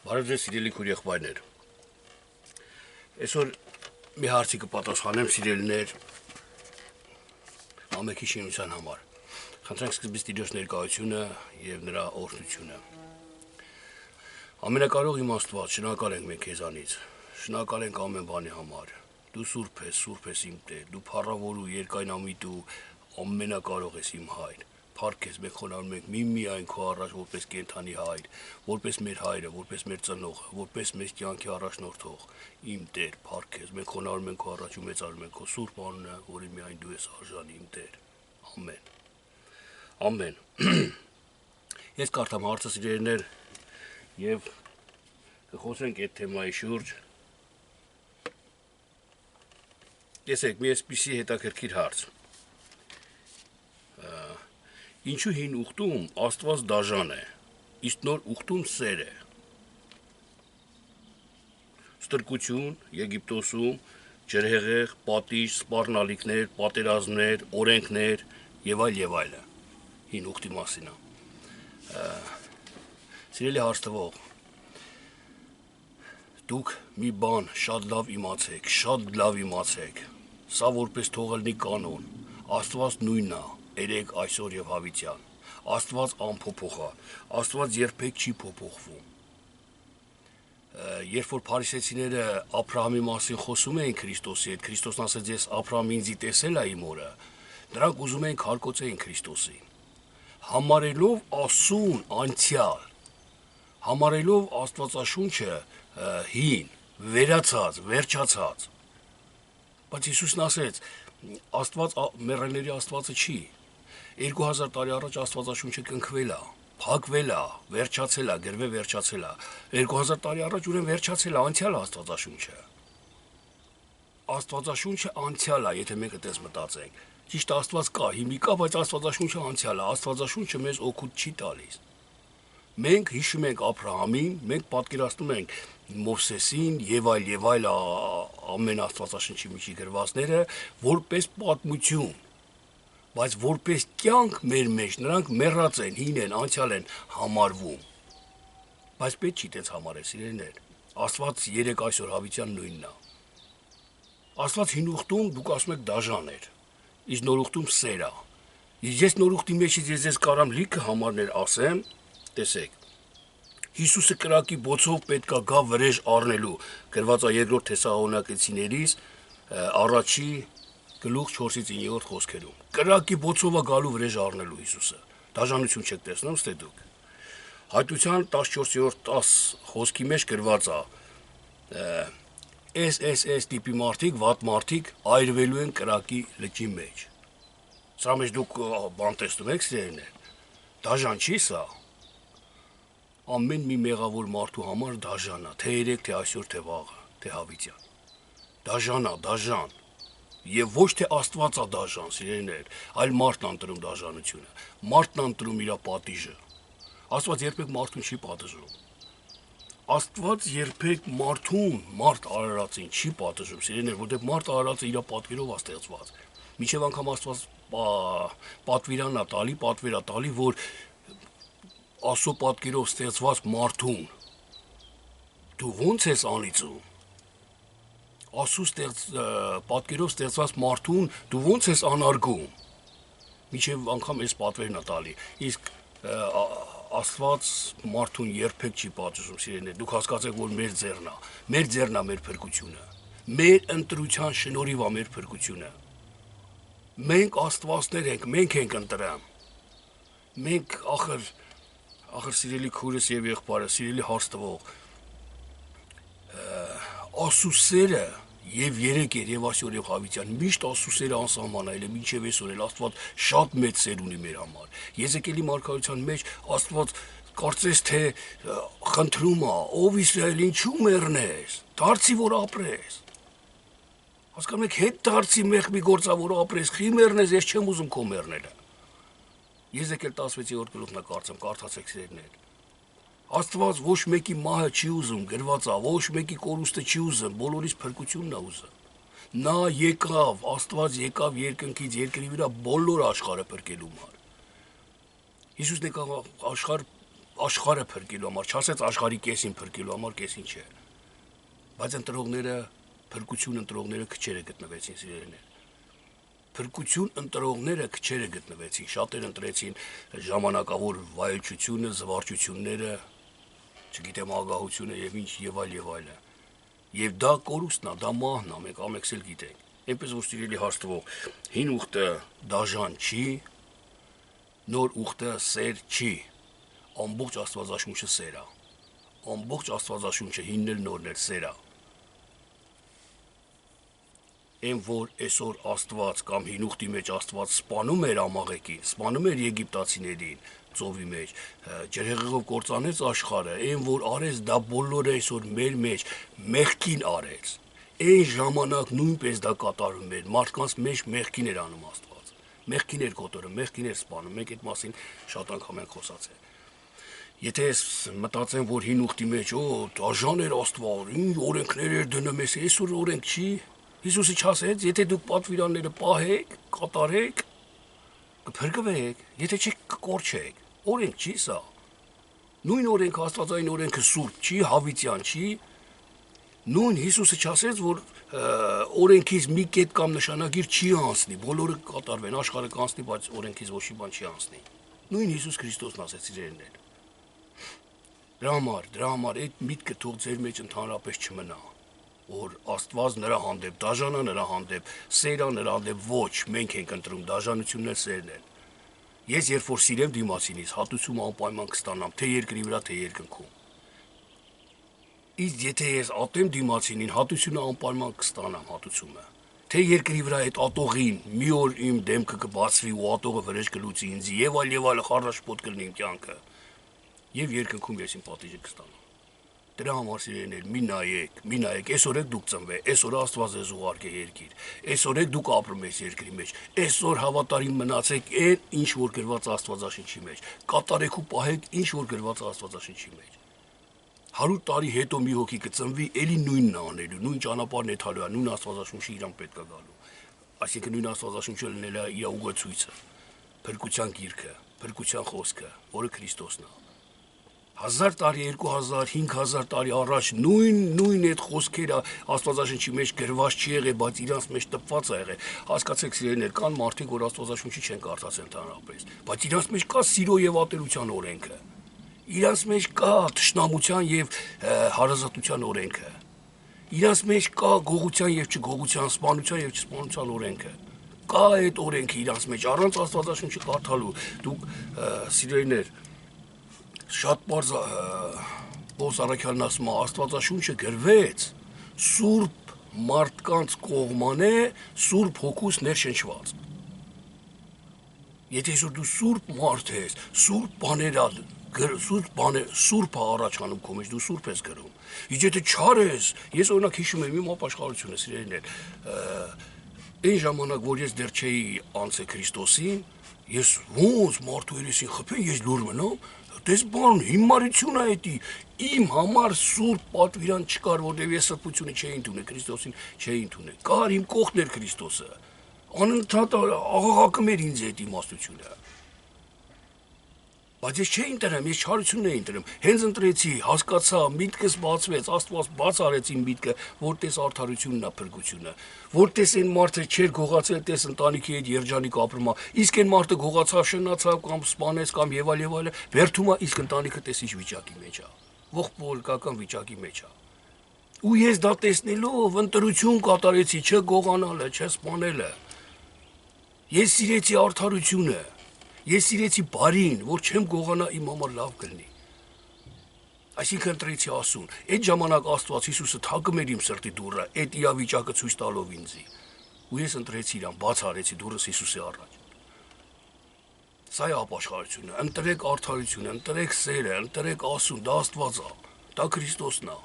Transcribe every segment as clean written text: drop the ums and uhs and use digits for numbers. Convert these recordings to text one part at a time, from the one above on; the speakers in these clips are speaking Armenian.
Բարև ձեզ սիրելի քույրեղբայրներ։ Այսօր մի հարցի կպատասխանեմ սիրելիներ ամենքի շինության համար։ Խնդրենք սկզբից Տիրոջ ներկայությունը եւ նրա օրհնությունը։ Ամենակարող իմ Աստված, շնորհակալ ենք մենք քեզանից։ Շնորհակալ ենք ամեն բանի համար։ Դու սուրբ ես իմ Տեր, դու փառավոր ու երկայնամիտ ու ամենակարող ես իմ Հայր։ Փառք ես, մենք խոնարհում ենք միմիայն քո առաջ որպես կենթանի Հայր, որպես մեր Հայրը, որպես մեր ծնողը, որպես մեզ կյանքի առաջնորդող, իմ Տեր, փառք ես, մենք խոնարհում ենք քո առաջ ու մեծարում ենք քո սուրբ անունը, որի միայն դու ես արժանի, իմ Տեր։ Ամեն։ Ամեն։ Ես կարդամ հարցը սիրելիներ եւ կխոսենք այդ թեմայի շուրջ։ Տեսեք, մի այսպիսի հետաքրքիր հարց։ Ինչու հին ուխտում Աստված դաժան է, իսկ նոր ուխտում սեր է։ Ստրկություն Եգիպտոսում, ջրհեղեղ, պատիժ, սպառնալիքներ, պատերազմներ, օրենքներ եւ այլը։ Հին ուխտի մասին է։ Սիրելի հարցնող, դուք մի բան շատ լավ իմացեք։ Սա որպես թողալնի կանոն, Աստված նույնն է, երեք, այսօր եւ հավիտյան։ Աստված անփոփոխ է, Աստված երբեք չի փոփոխվում։ Երբ որ փարիսեցիները Աբրահամի մասին խոսում էին Քրիստոսի հետ, Քրիստոսն ասաց, ես Աբրահամը ինձ տեսել է իմ օրը, նրանք ուզում էին քարկոծեին Քրիստոսին, համարելով ասուն անցյալ, համարելով Աստվածաշունչը հին, վերացած, վերջացած։ Բայց Հիսուսն ասեց, Աստված մեռելների Աստվածը չի։ 2000 տարի առաջ Աստվածաշունչը կնքվել է, փակվել է, վերջացել է, գրվել վերջացել է։ 2000 տարի առաջ ուրեմն վերջացել է անցյալ Աստվածաշունչը։ Աստվածաշունչը անցյալ է, եթե մենք այդպես մտածենք։ Ճիշտ Աստված կա, հիմի կա, բայց Աստվածաշունչը անցյալ է, Աստվածաշունչը մեզ օգուտ չի տալիս։ Մենք հիշում ենք Աբրահամին, մենք պատկերացնում ենք Մովսեսին եւ այլ ամեն Աստվածաշնչի միջի գրվածները որպես պատմություն, բայց որպես կյանք մեր մեջ նրանք մեռած են, հին են, անցյալ են համարվում։ Բայց պետք չի դες համարել, սիրելիներ։ Աստված երեք այսօր հավիտյան նույնն է։ Աստված հին ուխտում դուք ասում եք դաժան էր, իսկ նոր ուխտում սեր է։ Ես նոր ուխտի մեջից ես կարամ լիքը համարներ ասեմ, տեսեք։ Հիսուսը կրակի բոցով պետքա գա վրեժ առնելու, գրված է երկրորդ Թեսաղոնիկեցիներից առաջի գլուխ 4-9 խոսքերում։ Կրակի բոցով է գալու վրեժ առնելու Հիսուսը։ Դաժանություն չեք տեսնում, ստե դուք։ Հայտության 14-10 խոսքի մեջ գրված է S տիպի մարդիկ, վատ մարդիկ այրվելու են կրակի լճի մեջ։ Սա մեջ դուք բան տեսնում եք, սիրելիներ։ Դաժան չի սա։ Ամեն մի մեղավոր մարդու համար դաժան է, թե երեք, թե այսօր, թե վաղը, թե հավիտյան։ Դաժան է, դաժան։ Եվ ոչ թե Աստված է դաժան, սիրելիներ, այլ մարդն է ընտրում դաժանությունը։ Մարդն է ընտրում իր պատիժը։ Աստված երբեք մարդուն չի պատժում։ Աստված երբեք մարդ արարածին չի պատժում, սիրելիներ, որտեղ մարդ արարածը իր պատվերով է ստեղծված։ Մինչև անգամ Աստված պատվիրանն է տալի, պատվեր է տալի, որ Աստծո պատկերով ստեղծված մարդուն դու ո՞նց ես անիծում։ Աստծո պատկերով ստեղծված մարդուն դու ո՞նց ես անարգում։ Մինչև անգամ այս պատվերն է տալի։ Իսկ Աստված մարդուն երբեք չի պատժում, սիրելիներ։ Դուք հասկացեք, որ մեր ձեռն է։ Մեր ձեռն է մեր փրկությունը։ Մեր ընտրության շնորհիվ է մեր փրկությունը։ Մենք Աստվածներ ենք, մենք ենք ընտրում։ Մենք ախր սիրելի քուրս եւ եղբայրս, սիրելի հարցնող, Աստծո սերը եւ երեք էր եւ այսօր եւ հավիտյան միշտ Աստծո սերը անսահմանայել է մինչեւ այսօր էլ Աստված շատ մեծ սեր ունի մեր համար։ Եզեկիելի մարգարության մեջ Աստված կարծես թե խնդրում է, ով Իսրայել, ինչու մեռնես, դարձի որ ապրես։ Հասկանում եք, հետ դարձի մեղմի գործավոր ապրես, խի մեռնես, ես չեմ ուզում քո մեռնելը։ Եզեկիել 16-րդ գլուխն է կարծեմ, կարդացեք սիրելիներ։ Աստված ոչ մեկի մահը չի ուզում, գրված է, ոչ մեկի կորուստը չի ուզում, բոլորիս փրկությունն է ուզում։ Նա եկավ, Աստված եկավ երկնքից, երկրի վրա բոլոր աշխարհը փրկելու համար։ Հիսուսն եկավ աշխարհ աշխարհը փրկելու համար, չասեց աշխարհի կեսին փրկելու համար, կեսին չէ։ Բայց ընտրողները, փրկություն ընտրողները քչերը գտնվեցին սիրելիներ։ Փրկություն ընտրողները քչերը գտնվեցին, շատեր ընտրեցին ժամանակավոր վայելչությունը, զվարճությունները, չգիտեմ ագահությունը եւ ինչ եւ այլ։ Եվ դա կորուստն է, դա մահն է, մենք ամենքս էլ գիտենք։ Այնպես որ սիրելի հաստվող, հին ուխտը դաժան չի, նոր ուխտը սեր չի։ Ամբողջ Աստվածաշունչը սեր է։ Ամբողջ Աստվածաշունչը հինն էլ նորն էլ սեր է։ Այն որ այսօր Աստված կամ հին ուխտի մեջ Աստված սպանում էր ամաղեկին, սպանում էր եգիպտացիներին ծովի մեջ, ջրհեղեղով կործանեց աշխարհը, այն որ արեց դա բոլորը այսօր մեր մեջ մեղքին արեց։ Այն ժամանակ նույնպես դա կատարում էր, մարդկանց մեջ մեղքին էր անում Աստված։ Մեղքին էր կոտորում, մեղքին էր սպանում, մենք այդ մասին շատ անգամ ենք խոսացել։ Եթե ես մտածեմ, որ հին ուխտի մեջ, դաժան էր Աստված, ինչ օրենքներ էր դնում, այսօր օրենք չի։ Հիսուսը չասեց, եթե դուք պատվիրանները պահեք, կատարեք, կփրկվեք, եթե չեք կկորչեք։ Օրենք չի սա։ Նույն օրենքը Աստվածային օրենքը սուրբ չի, հավիտյան չի։ Նույն Հիսուսը չասեց, որ օրենքից մի կետ կամ նշանագիր չի անցնի, բոլորը կատարվեն, աշխարհը կանցնի, բայց օրենքից ոչ մի բան չի անցնի։ Նույն Հիսուս Քրիստոսն ասեց իրեններ։ Դրա համար այդ միտքը թող ձեր մեջ ընդհանրապես չմնա, որ Աստված նրա հանդեպ, դաժանա նրա հանդեպ, սերա նրա հանդեպ ոչ, մենք ենք ընտրում, դաժանությունն էլ սերն են։ Ես երբ որ սիրեմ դիմացինից, հատուցում անպայման կստանամ, թե երկրի վրա, թե երկնքում։ Իսկ եթե ես ատեմ դիմացինին, հատուցությունը անպայման կստանամ, հատուցումը։ Թե երկրի վրա այդ ատողին մի օր իմ դեմքը կբացվի ու ատողը վրեժ կլուծի ինձ, եւ այլ խառաշփոթ կլինի իմ կյանքը։ Եվ երկնքում ես իմ պատիժը կստանամ։ Դրա համար սիրելիներ, մի նայեք, այսօր եք դուք ծնվել, այսօր Աստված ձեզ ուղարկե երկիր, այսօր եք դուք ապրում եք երկրի մեջ, այսօր հավատարիմ մնացեք այն, ինչ որ գրված Աստվածաշնչի մեջ, կատարեք ու պահեք ինչ որ գրված Աստվածաշնչի մեջ։ 100 տարի հետո մի հոգի կծնվի, էլի նույնն է անելու, նույն ճանապարհն է թալու, նույն Աստվածաշունչը իրան պետք է գալու։ Այսինքն նույն Աստվածաշունչը լինելա իր ուղեցույցը, փրկության գիրքը, փրկության խոսքը, որը Քրիստոսն է։ 1000 տարի, 2000, 5000 տարի առաջ նույն այդ խոսքերը Աստվածաշնչի մեջ գրված չի եղել, բայց իրանց մեջ տպված է եղել։ Հասկացեք սիրելիներ, կան մարդիկ, որ Աստվածաշունչի չեն կարդաց ընդհանրապես, բայց իրանց մեջ կա սիրո եւ ատելության օրենքը։ Իրանց մեջ կա թշնամության եւ հարազատության օրենքը։ Իրանց մեջ կա գողության եւ չգողության, սպանության եւ չսպանության օրենքը։ Կա այդ օրենքը իրանց մեջ, առանց Աստվածաշունչի կարդալու դուք սիրելիներ շատ բարձ Պողոս Առաքյալն ասում է, Աստվածաշունչը գրվեց սուրբ մարդկանց կողմանը սուրբ հոգուց ներշնչված։ Եթե այսօր դու սուրբ մարդ ես, սուրբը առաջանում քո մեջ, դու սուրբ ես գրում։ Իսկ եթե չար ես, ես օրինակ հիշում եմ իմ ապաշխարությունը, սիրելիներ, այն ժամանակ, որ ես դեռ չէի անցել Քրիստոսին, ես ոնց մարդու երեսին խփեն, ես լուր մնամ, դες բան հիմարություն է դա, իմ համար սուրբ պատվիրան չկար, որտեղ ես սրբությունը չէի ընդունել, Քրիստոսին չէի ընդունել։ Կար իմ կողքն էր Քրիստոսը։ Անընդհատ աղաղակում էր ինձ այդ իմաստությունը։ Բայց ես չէի ընտրում, ես չարությունն էի ընտրում։ Հենց ընտրեցի, հասկացա, միտքս բացվեց, Աստված բաց արեց իմ միտքը, որտես արդարությունն է փրկությունը, որտես այն մարդը չէր գողացել, տես ընտանիքի հետ երջանիկ ապրում է, իսկ այն մարդը գողացավ, շնացավ կամ սպանեց կամ եւ այլ, վերթում է, իսկ ընտանիքը տես ինչ վիճակի մեջ է, ողբոլկական վիճակի մեջ է։ Ու ես դա տեսնելով ընտրություն կատարեցի, չգողանալը, չսպանելը։ Ես սիրեցի արդարությունը։ Ես սիրեցի բարին, որ չեմ գողանա իմ համար լավ կլինի։ Այսինքն ընտրեցի ասուն։ Այդ ժամանակ Աստված Հիսուսը թակում էր իմ սրտի դուռը, այդ իրավիճակը ցույց տալով ինձի։ Ու ես ընտրեցի իրան, բաց արեցի դուռս Հիսուսի առաջ։ Սա է ապաշխարությունը, ընտրեք արդարությունը, ընտրեք սերը, ընտրեք ասուն, դա Աստված է, դա Քրիստոսն է։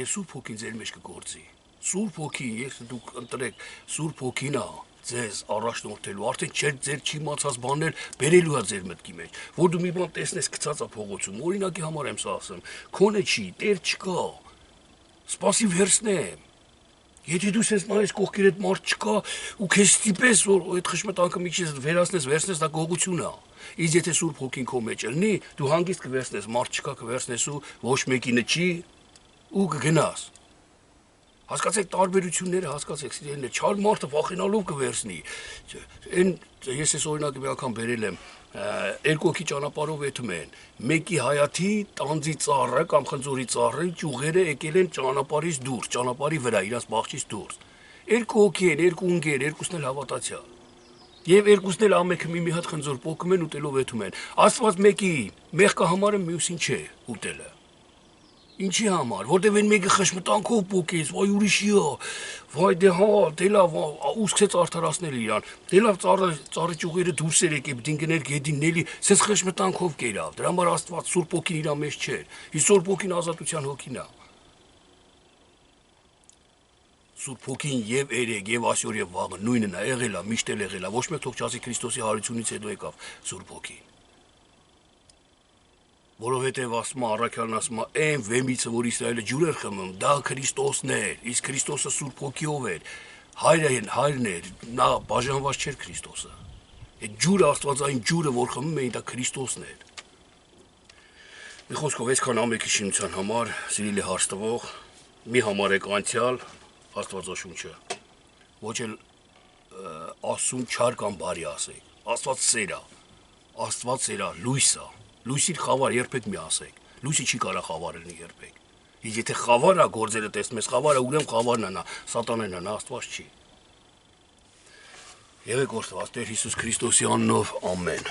Եվ Սուրբ Հոգին ձեր մեջ կգործի։ Սուրբ Հոգին, երբ դուք ընտրեք, Սուրբ Հոգին է ձեզ առաջնորդելու, արդեն ձեր չիմացած բաներ բերելու է ձեր մտքի մեջ, որ դու մի բան տեսնես գցած է փողոցում, օրինակի համար եմ սա ասում, քոնը չի, տեր չկա, սպասի վերցնեմ, Եթե դու սենց նայես կողքեր այդ մարդ չկա ու քեզ ստիպես որ այդ խշմտանքը մի քիչ վերացնես, դա գողություն է։ Իսկ եթե Սուրբ Հոգին քո մեջ լինի, դու հանգիստ կվերցնես, մարդ չկա կվերցնես ու ոչ մեկինը չի ու կգնաս։ Հասկացեք տարբերությունները, հասկացեք, սիրելիներ, չար մարդը վախենալով կվերցնի։ Այն ես այս օրինակը մի անգամ բերել եմ, երկու հոգի ճանապարհով եթում են։ Մեկի հայաթի տանձի ծառը կամ խնձորի ծառը ճյուղերը եկել են ճանապարհից դուրս, ճանապարհի վրա իրաց բաղջից դուրս։ Երկու հոգի են, երկու ընկեր, երկուսն էլ հավատացյալ։ Եվ երկուսն էլ ամենքը մի հատ խնձոր պոկում են ուտելով եթում են։ Աստված մեկի մեղքը համարը մյուսին չէ ուտելը։ Ինչի համար, որտեվ այն մեկը խշմտանքով պոկեց, վայ ուրիշիա, վայ դե հա, դե լավ, ուզքեց արդարացնել իրան, դե լավ ծառի ճյուղերը դուրս էր եկել, պիտի գներ գետին էլի, սենց խշմտանքով կերավ, դրա համար Աստված Սուրբ Հոգին իր մեջ չէր, իսկ Սուրբ Հոգին ազատության հոգին է։ Սուրբ Հոգին եւ երեկ եւ այսօր եւ վաղը նույնն է, եղել է, միշտ էլ եղել է, ոչ մեկ թող չասի Քրիստոսի հարությունից հետո եկավ Սուրբ Հոգին։ Որովհետև ասում առաքյալն ասում այն վեմիցը, որ Իսրայելը ջուր էր խմում, դա Քրիստոսն էր, իսկ Քրիստոսը Սուրբ Հոգիով էր, հայրն էր, նա բաժանված չէր Քրիստոսը։ Այդ ջուրը, Աստվածային ջուրը, որ խմում էին, դա Քրիստոսն էր։ Մի խոսքով, այսքան ամենքիշինության համար, սիրելի հարստվող, մի համարեք անցյալ Աստվածաշունչը, ոչ էլ ասում չար կամ բարի ասեք, Աստված սեր է, Աստված սեր է, լույս է։ Լույսի խավար երբեք մի ասեք, լույսը չի կարող խավարել երբեք։ Իսկ եթե խավար է գործերը տեսնում ես, խավարը ուրեմն խավարն է նա, սատանեն է, նա Աստված չի։ Եղեք օրհնված Տեր Հիսուս Քրիստոսի անունով, ամեն։